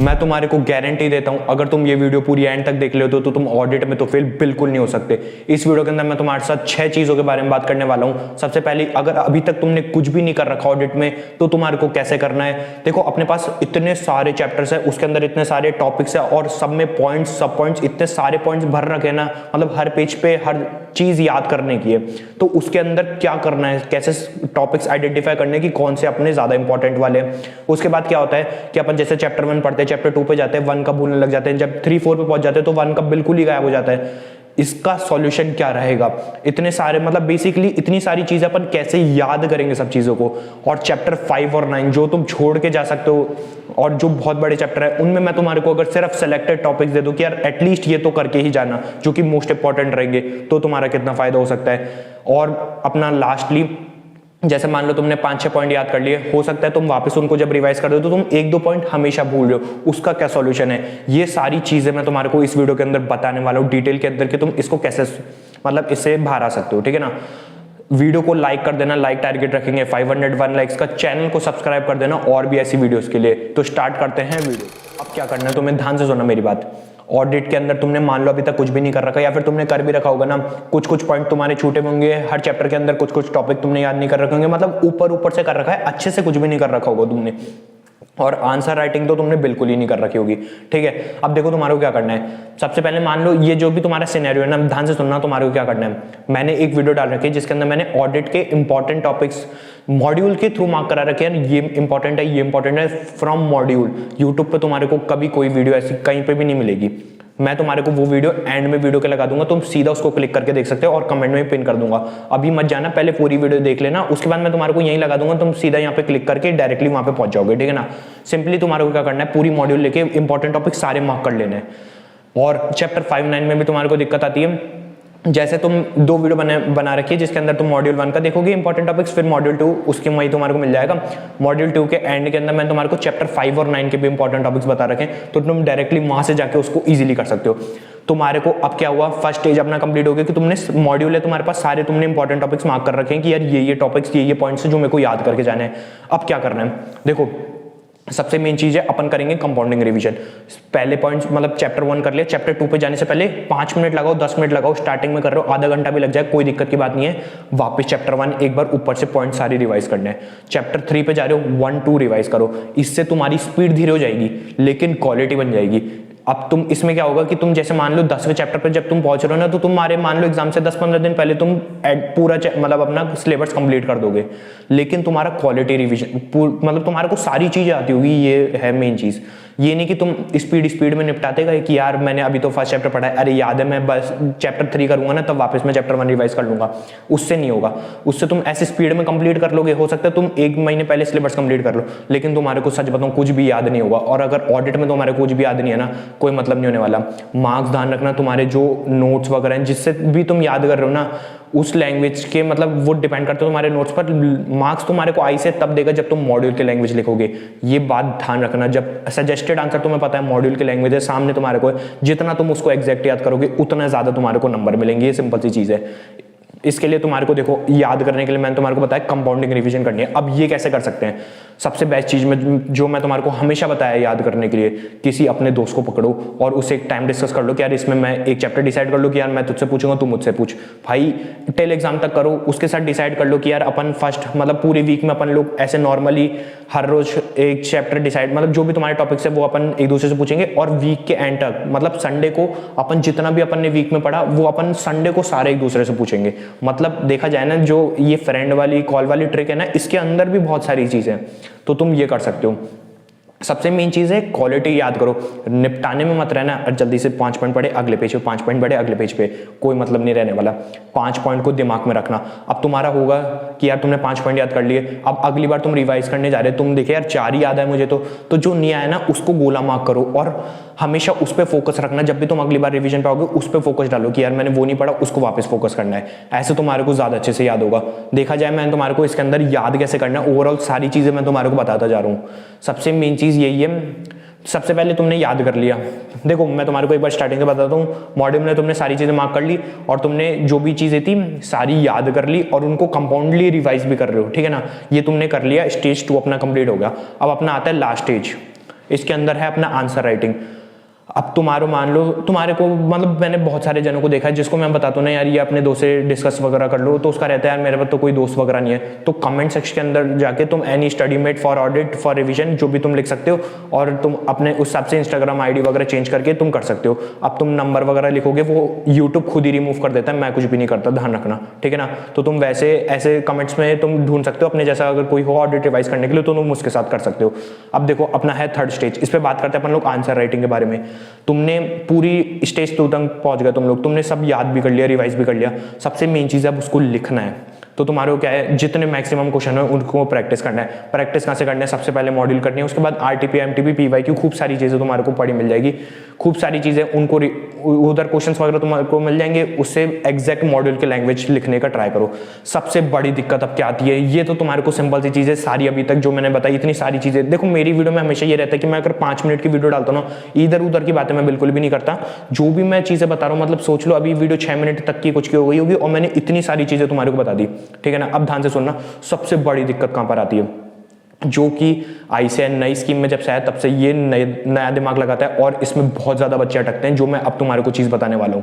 मैं तुम्हारे को गारंटी देता हूं, अगर तुम ये वीडियो पूरी एंड तक देख लेते हो तो तुम ऑडिट में तो फेल बिल्कुल नहीं हो सकते। इस वीडियो के अंदर मैं तुम्हारे साथ 6 चीजों के बारे में बात करने वाला हूं। सबसे पहले, अगर अभी तक तुमने कुछ भी नहीं कर रखा ऑडिट में तो तुम्हारे को कैसे करना है। देखो, अपने पास इतने सारे चैप्टर्स है, उसके अंदर इतने सारे टॉपिक्स है और सब में पॉइंट्स, सब पॉइंट्स, इतने सारे पॉइंट्स भर रखे ना, मतलब हर पेज पे हर चीज याद करने की है। तो उसके अंदर क्या करना है, कैसे टॉपिक्स आइडेंटिफाई करने की, कौन से अपने ज्यादा इंपॉर्टेंट वाले हैं। उसके बाद क्या होता है कि अपन जैसे चैप्टर 1 पढ़ते हैं, चैप्टर 2 पे जाते हैं, 1 का भूलने लग जाते हैं, जब 3 4 पे पहुंच जाते हैं तो 1 का बिल्कुल ही गायब हो जाता है। इसका सॉल्यूशन क्या रहेगा, इतने सारे मतलब बेसिकली इतनी सारी चीजें अपन कैसे याद करेंगे सब चीजों को। और चैप्टर 5 और 9 जो तुम छोड़ के जा सकते हो और जो बहुत बड़े चैप्टर है, उनमें मैं तुम्हारे को अगर सिर्फ सेलेक्टेड टॉपिक्स दे दूं कि यार एटलीस्ट ये तो करके ही जाना, जो कि मोस्ट इंपॉर्टेंट रहेंगे, तो तुम्हारा कितना फायदा हो सकता है। और अपना लास्टली, जैसे मान लो तुमने 5 6 पॉइंट याद कर लिए, हो सकता है तुम वापस उनको जब रिवाइज कर दो तो तुम 1 2 पॉइंट हमेशा भूल रहे हो, उसका क्या सॉल्यूशन है। ये सारी चीजें मैं तुम्हारे को इस वीडियो के अंदर बताने वाला हूं डिटेल के अंदर कि तुम इसको कैसे मतलब इससे बाहर आ सकते हो, ठीक है ना। वीडियो को लाइक कर देना, लाइक टारगेट रखेंगे 501 लाइक्स का। चैनल को सब्सक्राइब कर देना और भी ऐसी वीडियोस के लिए। तो स्टार्ट करते हैं वीडियो। अब क्या करना है, तुम्हें ध्यान से सुनना मेरी बात। ऑडिट के अंदर तुमने मान लो अभी तक कुछ भी नहीं कर रखा, या फिर तुमने कर भी रखा होगा ना, कुछ कुछ पॉइंट तुम्हारे छूटे होंगे, हर चैप्टर के अंदर कुछ कुछ टॉपिक तुमने याद नहीं कर रखे होंगे, मतलब ऊपर ऊपर से कर रखा है, अच्छे से कुछ भी नहीं कर रखा होगा तुमने। और आंसर राइटिंग तो तुमने बिल्कुल ही नहीं कर रखी होगी, ठीक है। अब देखो तुम्हारे को क्या करना है। सबसे पहले मान लो ये जो भी तुम्हारा सिनेरियो है ना, ध्यान से सुनना, तुम्हारे को क्या करना है। मैंने एक वीडियो डाल रखी है जिसके अंदर मैंने ऑडिट के इंपॉर्टेंट टॉपिक्स मॉड्यूल के थ्रू मार्क करा रखे हैं। ये इंपॉर्टेंट है, ये इंपॉर्टेंट है फ्रॉम मॉड्यूल। यूट्यूब पे तुम्हारे को कभी कोई वीडियो ऐसी कहीं पे भी नहीं मिलेगी। मैं तुम्हारे को वो वीडियो एंड में वीडियो के लगा दूंगा, तुम सीधा उसको क्लिक करके देख सकते हो और कमेंट में पिन कर दूंगा। अभी मत जाना, पहले पूरी वीडियो देख लेना, उसके बाद मैं तुम्हारे को यहीं लगा दूंगा, तुम सीधा यहाँ पे क्लिक करके डायरेक्टली वहां पे पहुंच जाओगे, ठीक है ना। सिंपली तुम्हारे को क्या करना है, पूरी मॉड्यूल लेके इंपॉर्टेंट टॉपिक सारे मार्क कर लेने हैं। और चैप्टर 5 9 में भी तुम्हारे को दिक्कत आती है। जैसे तुम 2 वीडियो बना रखी है जिसके अंदर तुम मॉड्यूल 1 का देखोगे इंपॉर्टेंट टॉपिक्स, फिर मॉड्यूल 2 उसके वही तुम्हारे को मिल जाएगा। मॉड्यूल 2 के एंड के अंदर मैं तुम्हारे को चैप्टर 5 और 9 के भी इंपॉर्टेंट टॉपिक्स बता रखे हैं, तो तुम डायरेक्टली वहां से जाके उसको इजीली कर सकते हो। तुम्हारे को अब क्या हुआ, फर्स्ट स्टेज अपना कंप्लीट हो गया कि तुमने मॉड्यूल है तुम्हारे पास, सारे तुमने इंपॉर्टेंट टॉपिक्स मार्क कर रखे हैं कि यार ये टॉपिक्स, ये पॉइंट्स जो मेरे को याद करके जाने हैं। अब क्या करना है, देखो सबसे मेन चीज है अपन करेंगे कंपाउंडिंग रिवीजन। पहले पॉइंट्स मतलब चैप्टर 1 कर लिया, चैप्टर 2 पे जाने से पहले 5 मिनट लगाओ, 10 मिनट लगाओ, स्टार्टिंग में कर रहे हो आधा घंटा भी लग जाए, कोई दिक्कत की बात नहीं है। वापस चैप्टर 1 एक बार ऊपर से पॉइंट सारी रिवाइज करने हैं। चैप्टर 3 पे जा रहे हो, 1 2 रिवाइज करो। इससे तुम्हारी स्पीड धीरे हो जाएगी लेकिन क्वालिटी बन जाएगी। अब तुम इसमें क्या होगा कि तुम जैसे मान लो 10वें चैप्टर पे जब तुम पहुंच रहे हो ना, तो तुम्हारे मान लो एग्जाम से 10-15 दिन पहले तुम पूरा मतलब अपना सिलेबस कंप्लीट कर दोगे, लेकिन तुम्हारा क्वालिटी रिवीजन मतलब तुम्हारे को सारी चीजें आती होगी। ये है मेन चीज। ये नहीं कि तुम स्पीड में निपटाते गए कि यार मैंने अभी तो फर्स्ट चैप्टर पढ़ा है, अरे याद है मैं बस चैप्टर 3 करूंगा ना तब वापस मैं चैप्टर 1 रिवाइज कर लूंगा। उससे नहीं होगा। उससे तुम ऐसे स्पीड में कंप्लीट कर लोगे, हो सकता है तुम 1 महीने पहले सिलेबस कंप्लीट कर लो, लेकिन तुम्हारे को सच बताऊं कुछ भी याद नहीं होगा। और अगर ऑडिट में तुम्हारे कुछ भी याद नहीं है ना, कोई मतलब नहीं होने वाला। मार्क्स ध्यान रखना, तुम्हारे जो नोट्स वगैरह हैं जिससे भी तुम याद कर रहे हो ना, उस लैंग्वेज के मतलब वो डिपेंड करते हो तुम्हारे नोट्स पर। मार्क्स तुम्हारे को आई से तब देगा जब तुम मॉड्यूल के लैंग्वेज लिखोगे। ये बात ध्यान रखना। जब सजेस्टेड आंसर तुम्हें पता है मॉड्यूल के लैंग्वेज है सामने तुम्हारे को, जितना तुम उसको एग्जैक्ट याद करोगे उतना ज्यादा तुम्हारे को नंबर मिलेंगे। ये सिंपल सी चीज है। इसके लिए तुम्हारे को देखो याद करने के लिए मैंने तुम्हारे को बताया कंपाउंडिंग रिवीजन करनी है। अब ये कैसे कर सकते हैं, सबसे बेस्ट चीज में जो मैं तुम्हारे को हमेशा बताया याद करने के लिए, किसी अपने दोस्त को पकड़ो और उससे एक टाइम डिस्कस कर लो कि यार इसमें मैं एक चैप्टर डिसाइड कर लो कि यार मैं तुझसे पूछूंगा तू मुझसे पूछ। भाई टेल एग्जाम तक करो, उसके साथ डिसाइड कर लो कि यार अपन फर्स्ट मतलब पूरे वीक में अपन लोग ऐसे नॉर्मली हर रोज एक चैप्टर डिसाइड, मतलब जो भी तुम्हारे टॉपिक्स है वो अपन एक दूसरे से पूछेंगे। और वीक के एंड तक मतलब संडे को अपन जितना भी अपन ने वीक में पढ़ा वो अपन संडे को सारे एक दूसरे से पूछेंगे। मतलब देखा जाए ना, जो ये फ्रेंड वाली कॉल वाली ट्रिक है ना, इसके अंदर भी बहुत सारी चीजें हैं, तो तुम ये कर सकते हो। सबसे मेन चीज है क्वालिटी याद करो, निपटाने में मत रहना। जल्दी से 5 पॉइंट पढ़े अगले पेज पे, 5 पॉइंट पढ़े अगले पेज पे, कोई मतलब नहीं रहने वाला। 5 पॉइंट को दिमाग में रखना। अब तुम्हारा होगा कि यार तुमने 5 पॉइंट याद कर लिए, अब अगली बार तुम रिवाइज करने जा रहे हो, तुम देखे यार 4 ही याद है मुझे, तो जो नहीं आया ना उसको गोला मार्क करो और हमेशा उस पर फोकस रखना। जब भी तुम अगली बार रिवीजन पे आओगे उस पर फोकस डालो कि यार मैंने वो नहीं पढ़ा, उसको वापस फोकस करना है। ऐसे तुम्हारे को ज्यादा अच्छे से याद होगा। देखा जाए मैंने तुम्हारे को इसके अंदर याद कैसे करना है, ओवरऑल सारी चीजें मैं तुम्हारे को बताता जा रहा हूँ। सबसे मेन चीज यही है, सबसे पहले तुमने याद कर लिया। देखो मैं तुम्हारे को एक बार स्टार्टिंग से बताता हूँ, मॉड्यूल में तुमने सारी चीजें मार्क कर ली और तुमने जो भी चीजें थी सारी याद कर ली और उनको कंपाउंडली रिवाइज भी कर रहे हो, ठीक है ना। ये तुमने कर लिया, स्टेज 2 अपना कंप्लीट हो गया। अब अपना आता है लास्ट स्टेज। इसके अंदर है अपना आंसर राइटिंग। अब तुम्हारो मान लो तुम्हारे को मतलब मैंने बहुत सारे जनों को देखा है जिसको मैं बताता हूँ ना यार ये अपने दोस्त से डिस्कस वगैरह कर लो, तो उसका रहता है यार मेरे पास तो कोई दोस्त वगैरह नहीं है। तो कमेंट सेक्शन के अंदर जाके तुम any study mate for audit for revision जो भी तुम लिख सकते हो, और तुम अपने उस हिसाब से इंस्टाग्राम आईडी वगैरह चेंज करके तुम कर सकते हो। अब तुम नंबर वगैरह लिखोगे वो यूट्यूब खुद ही रिमूव कर देता है, मैं कुछ भी नहीं करता, ध्यान रखना, ठीक है ना। तो तुम वैसे ऐसे कमेंट्स में तुम ढूंढ सकते हो अपने जैसा अगर कोई हो ऑडिट रिवाइज करने के लिए, तो तुम उसके साथ कर सकते हो। अब देखो अपना है थर्ड स्टेज, इस पर बात करते हैं अपन लोग आंसर राइटिंग के बारे में। तुमने पूरी स्टेज 2 तक पहुंच गए तुम लोग, तुमने सब याद भी कर लिया, रिवाइज भी कर लिया। सबसे मेन चीज़ है अब उसको लिखना है। तो तुम्हारे को क्या है, जितने मैक्सिमम क्वेश्चन है उनको प्रैक्टिस करना है। प्रैक्टिस कहाँ से करना है, सबसे पहले मॉड्यूल करनी है, उसके बाद आरटीपी, एमटीपी, पीवाईक्यू, खूब सारी चीज़ें तुम्हारे को पढ़ी मिल जाएगी। खूब सारी चीज़ें उनको उधर क्वेश्चंस वगैरह तुम्हारे को मिल जाएंगे, उससे एग्जैक्ट मॉड्यूल के लैंग्वेज लिखने का ट्राई करो। सबसे बड़ी दिक्कत अब क्या आती है, ये तो तुम्हारे को सिंपल सी चीज़ें सारी अभी तक जो मैंने बताई, इतनी सारी चीज़ें। देखो मेरी वीडियो में हमेशा ये रहता है कि मैं अगर 5 मिनट की वीडियो डालता हूँ ना, इधर उधर की बातें मैं बिल्कुल भी नहीं करता। जो भी मैं चीज़ें बता रहा हूँ, मतलब सोच लो अभी वीडियो 6 मिनट तक की कुछ की हो गई होगी और मैंने इतनी सारी चीज़ें तुम्हारे को बता दी, ठीक है ना। अब ध्यान से सुनना, सबसे बड़ी दिक्कत कहां पर आती है, जो कि आईसीएआई नई स्कीम में जब से आया तब से ये नया दिमाग लगाता है और इसमें बहुत ज्यादा बच्चे अटकते हैं, जो मैं अब तुम्हारे को चीज बताने वाला हूं।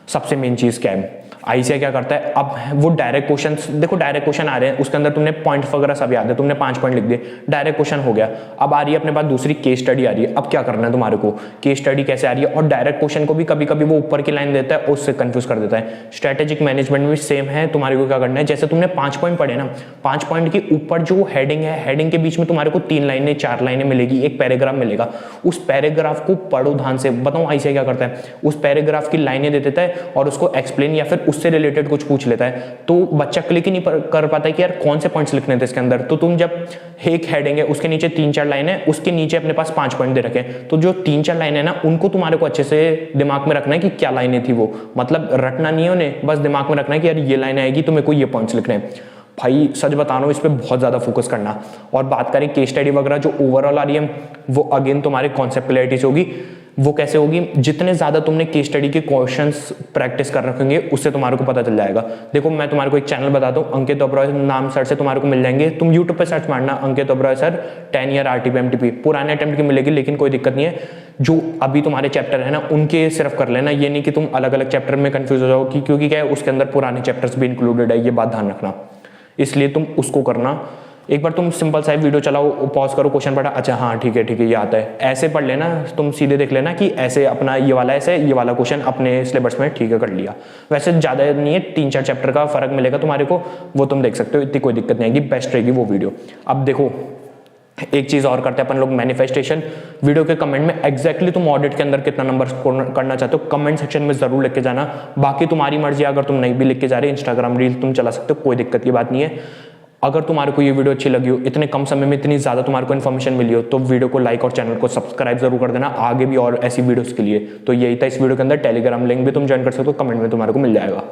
सबसे मेन चीज क्या है, आईसीएआई क्या करता है, अब वो डायरेक्ट क्वेश्चन, देखो डायरेक्ट क्वेश्चन आ रहे हैं, उसके अंदर तुमने पॉइंट वगैरह सब याद है, तुमने 5 पॉइंट लिख दिए, डायरेक्ट क्वेश्चन हो गया। अब आ रही है अपने पास दूसरी केस स्टडी आ रही है। अब क्या करना है तुम्हारे को, केस स्टडी कैसे आ रही है, और डायरेक्ट क्वेश्चन को भी कभी कभी वो ऊपर की लाइन देता है, उससे कंफ्यूज कर देता है। स्ट्रेटेजिक मैनेजमेंट में भी सेम है, तुम्हारे को क्या करना है, जैसे तुमने 5 पॉइंट पढ़े ना, 5 पॉइंट के ऊपर जो हेडिंग है, हेडिंग के बीच में तुम्हारे को 3 लाइनें 4 लाइनें मिलेगी, एक पैराग्राफ मिलेगा। उस पैराग्राफ को पढ़ो ध्यान से। बताऊं आईसीएआई क्या करता है, उस पैराग्राफ की लाइनें दे देता है और उसको एक्सप्लेन या फिर उससे रिलेटेड कुछ पूछ लेता है, तो बच्चा क्लिक ही नहीं कर पाता है कि यार कौन से पॉइंट्स लिखने थे इसके अंदर। तो तुम जब एक हेडिंग है उसके नीचे 3-4 लाइनें, उसके नीचे अपने पास 5 पॉइंट दे रखे हैं, तो जो 3-4 लाइनें है ना, उनको तुम्हारे को अच्छे से दिमाग में रखना है कि क्या लाइनें थी वो, मतलब रटना नहीं है उन्हें, बस दिमाग में रखना है कि यार ये लाइनें आएगी तो मेरे को ये पॉइंट्स लिखने हैं। भाई सच बता रहा हूं, इस पे बहुत ज्यादा फोकस करना। और बात करें केस स्टडी वगैरह जो ओवरऑल आ रही है, वो अगेन तुम्हारे कॉन्सेप्ट क्लैरिटी से होगी। वो कैसे होगी, जितने ज्यादा तुमने केस स्टडी के क्वेश्चंस प्रैक्टिस कर रखेंगे उससे तुम्हारे को पता चल जाएगा। देखो मैं तुम्हारे को एक चैनल बताता हूँ, अंकित ओबरॉय नाम सर से तुम्हारे को मिल जाएंगे। तुम यूट्यूब पे सर्च मारना Ankit Oberoi sir 10 year RTP MTP, पुराने अटेम्प्ट की मिलेगी, लेकिन कोई दिक्कत नहीं है। जो अभी तुम्हारे चैप्टर है ना उनके सिर्फ कर लेना, ये नहीं कि तुम अलग अलग चैप्टर में कंफ्यूज हो जाओ, क्योंकि क्या है उसके अंदर पुराने चैप्टर्स भी इंक्लूडेड है, ये बात ध्यान रखना। इसलिए तुम उसको करना। एक बार तुम सिंपल सा वीडियो चलाओ, पॉज करो, क्वेश्चन पढ़ा, अच्छा हाँ ठीक है ये आता है, ऐसे पढ़ लेना। तुम सीधे देख लेना कि ऐसे अपना ये वाला ऐसे, ये वाला क्वेश्चन अपने सिलेबस में ठीक है कर लिया। वैसे ज्यादा नहीं है, 3-4 चैप्टर का फर्क मिलेगा तुम्हारे को, वो तुम देख सकते हो, इतनी कोई दिक्कत नहीं आएगी, बेस्ट रहेगी वो वीडियो। अब देखो एक चीज और करते हैं अपन लोग, मैनिफेस्टेशन। वीडियो के कमेंट में एग्जैक्टली तुम ऑडिट के अंदर कितना नंबर स्कोर करना चाहते हो कमेंट सेक्शन में जरूर लिख के जाना। बाकी तुम्हारी मर्जी, अगर तुम नहीं भी लिख के जा रहे, इंस्टाग्राम रील तुम चला सकते हो, कोई दिक्कत की बात नहीं है। अगर तुम्हारे को ये वीडियो अच्छी लगी हो, इतने कम समय में इतनी ज्यादा तुम्हारे को इन्फॉर्मेशन मिली हो, तो वीडियो को लाइक और चैनल को सब्सक्राइब जरूर कर देना आगे भी और ऐसी वीडियोस के लिए। तो यही था इस वीडियो के अंदर। टेलीग्राम लिंक भी तुम ज्वाइन कर सकते हो, कमेंट में तुम्हारे को मिल जाएगा।